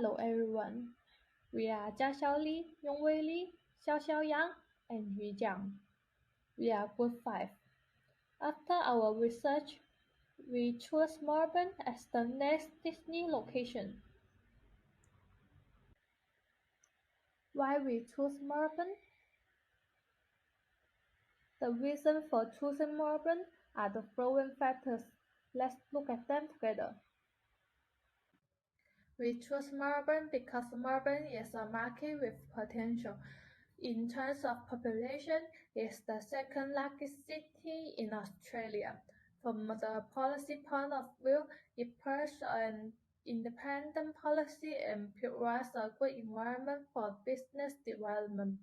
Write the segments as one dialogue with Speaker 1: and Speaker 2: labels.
Speaker 1: Hello everyone, we are Jia Xiaoli, Yongwei Li, Xiao Xiaoyang, and Yu Jiang. We are Group 5. After our research, we chose Melbourne as the next Disney location. Why we chose Melbourne? The reason for choosing Melbourne are the following factors. Let's look at them together. We chose Melbourne because Melbourne is a market with potential. In terms of population, it's the second largest city in Australia. From the policy point of view, it pursues an independent policy and provides a good environment for business development.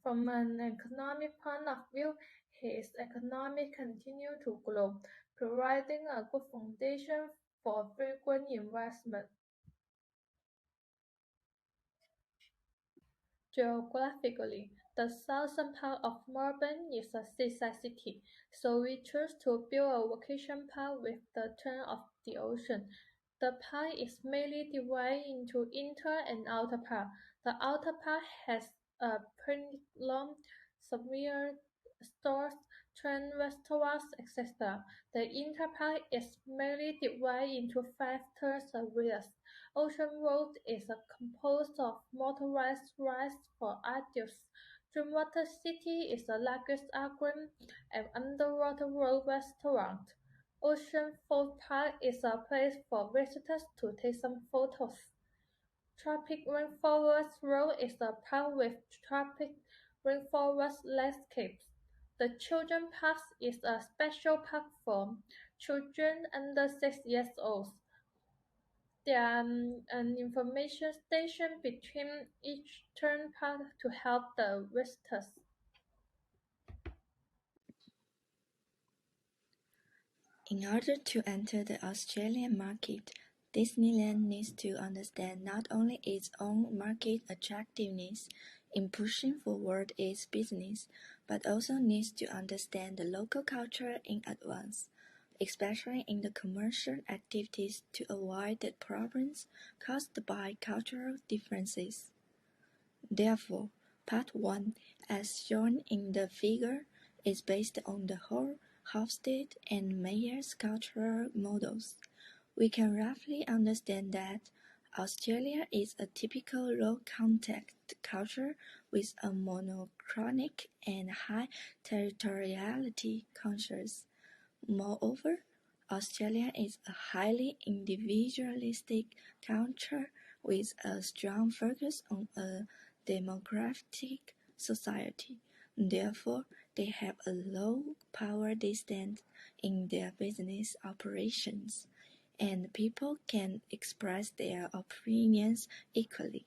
Speaker 1: From an economic point of view, its economy continues to grow, providing a good foundation for frequent investment. Geographically, the southern part of Melbourne is a seaside city, so we chose to build a vacation park with the turn of the ocean. The park is mainly divided into inner and outer part. The outer part has a playground, souvenir stores, train restaurants, etc. The inner part is mainly divided into 5 areas. Ocean Road is composed of motorized rides for adults. Dreamwater City is the largest aquarium and underwater road restaurant. Ocean Fall Park is a place for visitors to take some photos. Tropic Rainforest Road is a park with tropic rainforest landscapes. The Children Park is a special park for children under 6 years old. There is an information station between each turn park to help the visitors.
Speaker 2: In order to enter the Australian market, Disneyland needs to understand not only its own market attractiveness in pushing forward its business, but also needs to understand the local culture in advance, especially in the commercial activities to avoid the problems caused by cultural differences. Therefore, Part 1, as shown in the figure, is based on the whole Hofstede and Mayer's cultural models. We can roughly understand that Australia is a typical low-contact culture with a monochronic and high territoriality conscious. Moreover, Australia is a highly individualistic culture with a strong focus on a democratic society. Therefore, they have a low power distance in their business operations, and people can express their opinions equally.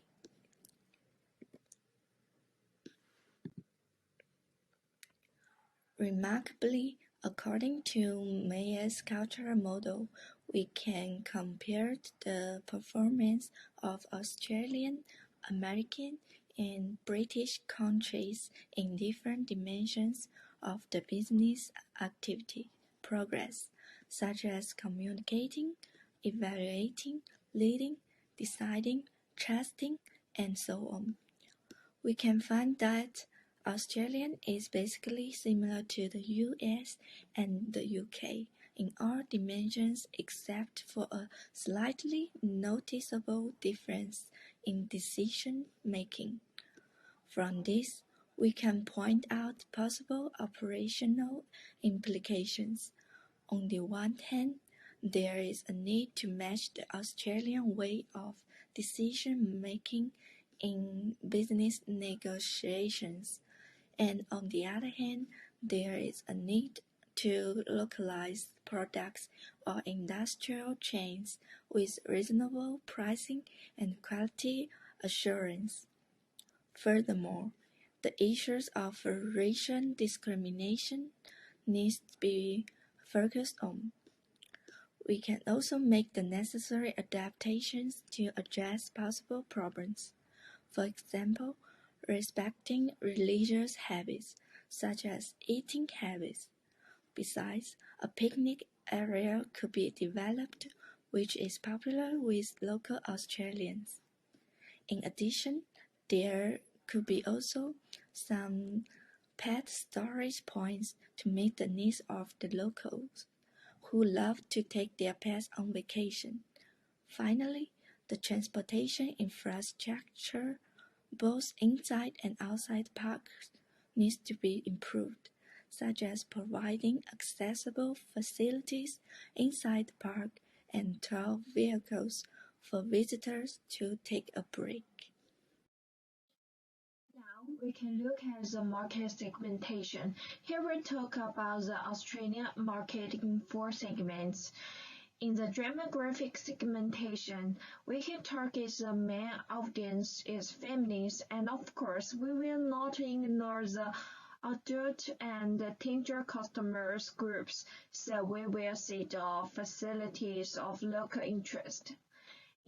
Speaker 2: Remarkably, according to Mayer's cultural model, we can compare the performance of Australian, American, and British countries in different dimensions of the business activity progress, such as communicating, evaluating, leading, deciding, trusting, and so on. We can find that Australian is basically similar to the US and the UK in all dimensions except for a slightly noticeable difference in decision making. From this, we can point out possible operational implications. On the one hand, there is a need to match the Australian way of decision making in business negotiations, and on the other hand, there is a need to localize products or industrial chains with reasonable pricing and quality assurance. Furthermore, the issues of racial discrimination needs to be focused on. We can also make the necessary adaptations to address possible problems. For example, respecting religious habits, such as eating habits. Besides, a picnic area could be developed which is popular with local Australians. In addition, there could be also some pet storage points to meet the needs of the locals who love to take their pets on vacation. Finally, the transportation infrastructure, both inside and outside parks, needs to be improved, such as providing accessible facilities inside the park and tow vehicles for visitors to take a break.
Speaker 3: Now we can look at the market segmentation. Here we talk about the Australian market in four segments. In the demographic segmentation, we can target the main audience is families, and of course, we will not ignore the adult and teenager customers groups, so we will see the facilities of local interest.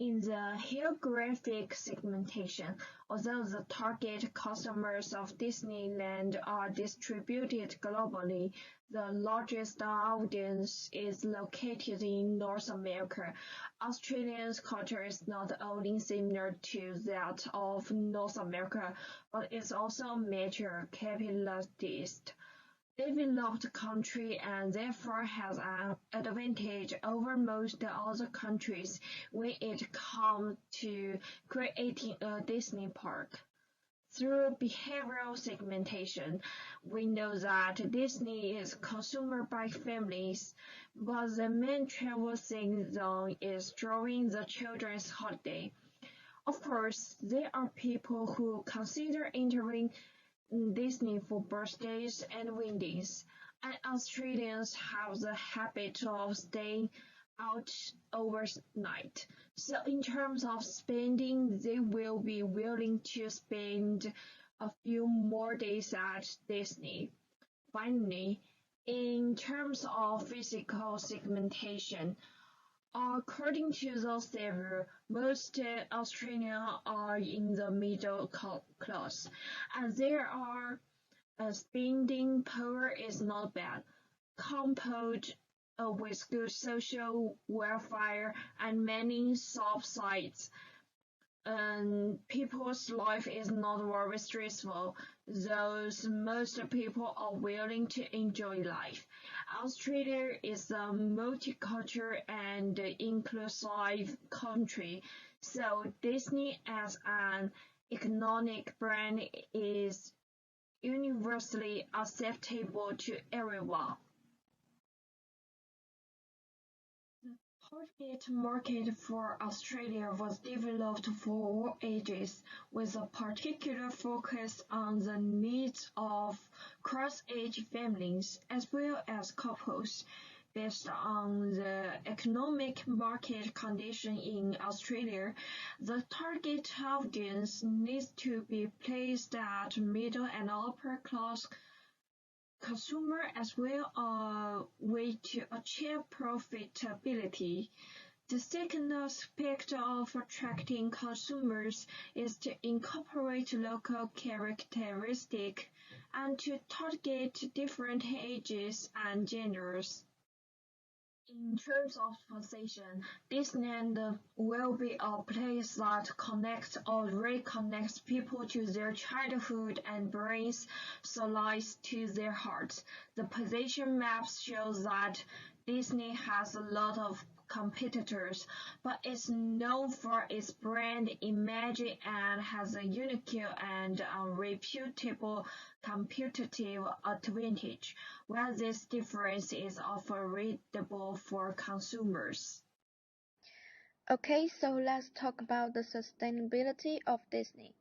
Speaker 3: In the geographic segmentation, although the target customers of Disneyland are distributed globally, the largest audience is located in North America. Australia's culture is not only similar to that of North America, but is also a major capitalist developed country and therefore has an advantage over most other countries when it comes to creating a Disney park. Through behavioral segmentation, we know that Disney is consumed by families, but the main travel season is during the children's holiday. Of course, there are people who consider entering Disney for birthdays and weddings, and Australians have the habit of staying out overnight. So in terms of spending, they will be willing to spend a few more days at Disney. Finally, in terms of physical segmentation, according to the survey, most Australians are in the middle class, and spending power is not bad. Coupled with good social welfare and many soft sides, people's life is not very stressful, thus most people are willing to enjoy life. Australia is a multicultural and inclusive country, so Disney as an iconic brand is universally acceptable to everyone. Target market for Australia was developed for all ages, with a particular focus on the needs of cross-age families as well as couples. Based on the economic market condition in Australia, the target audience needs to be placed at middle and upper class consumer as well a way to achieve profitability. The second aspect of attracting consumers is to incorporate local characteristics and to target different ages and genders. In terms of position, Disneyland will be a place that connects or reconnects people to their childhood and brings solace to their hearts. The position maps show that Disney has a lot of competitors, but is known for its brand image and has a unique and reputable competitive advantage, while this difference is often readable for consumers.
Speaker 4: Okay, so let's talk about the sustainability of Disney.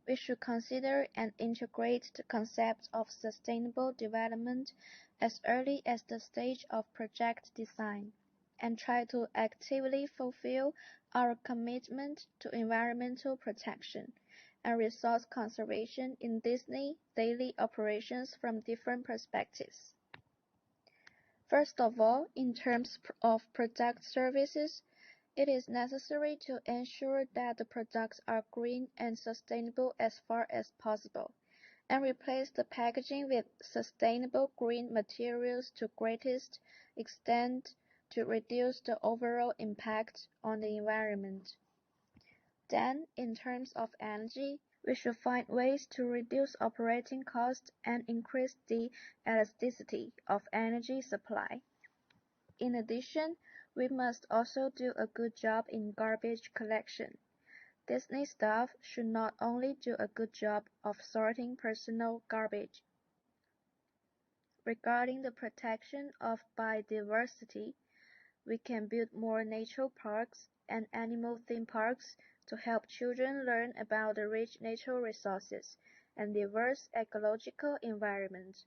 Speaker 4: We should consider and integrate the concept of sustainable development as early as the stage of project design, and try to actively fulfill our commitment to environmental protection and resource conservation in Disney daily operations from different perspectives. First of all, in terms of product services, it is necessary to ensure that the products are green and sustainable as far as possible, and replace the packaging with sustainable green materials to greatest extent to reduce the overall impact on the environment. Then, in terms of energy, we should find ways to reduce operating costs and increase the elasticity of energy supply. In addition, we must also do a good job in garbage collection. Disney staff should not only do a good job of sorting personal garbage. Regarding the protection of biodiversity, we can build more nature parks and animal theme parks to help children learn about the rich natural resources and diverse ecological environment,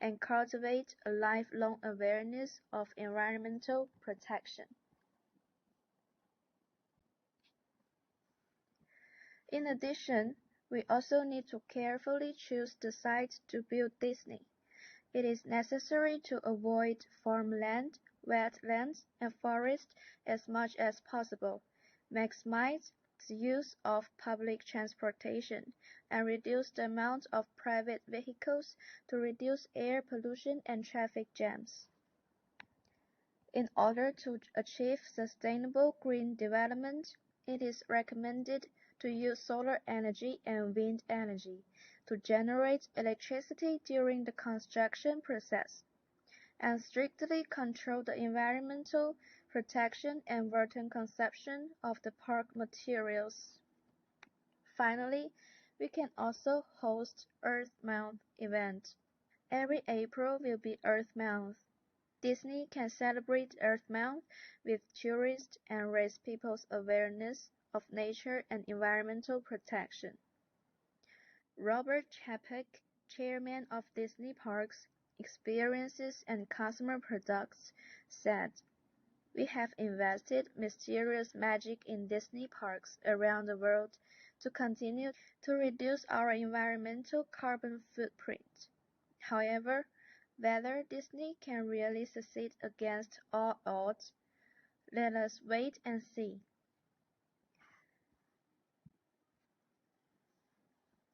Speaker 4: and cultivate a lifelong awareness of environmental protection. In addition, we also need to carefully choose the site to build Disney. It is necessary to avoid farmland, wetlands, and forests as much as possible, maximize the use of public transportation, and reduce the amount of private vehicles to reduce air pollution and traffic jams. In order to achieve sustainable green development, it is recommended to use solar energy and wind energy to generate electricity during the construction process, and strictly control the environmental protection and water consumption of the park materials. Finally, we can also host Earth Month events. Every April will be Earth Month. Disney can celebrate Earth Month with tourists and raise people's awareness of nature and environmental protection. Robert Chapek, chairman of Disney Parks, Experiences and Consumer Products, said, "We have invested mysterious magic in Disney parks around the world to continue to reduce our environmental carbon footprint. However, whether Disney can really succeed against all odds, let us wait and see."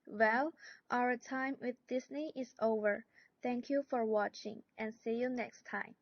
Speaker 4: Well, our time with Disney is over. Thank you for watching, and see you next time.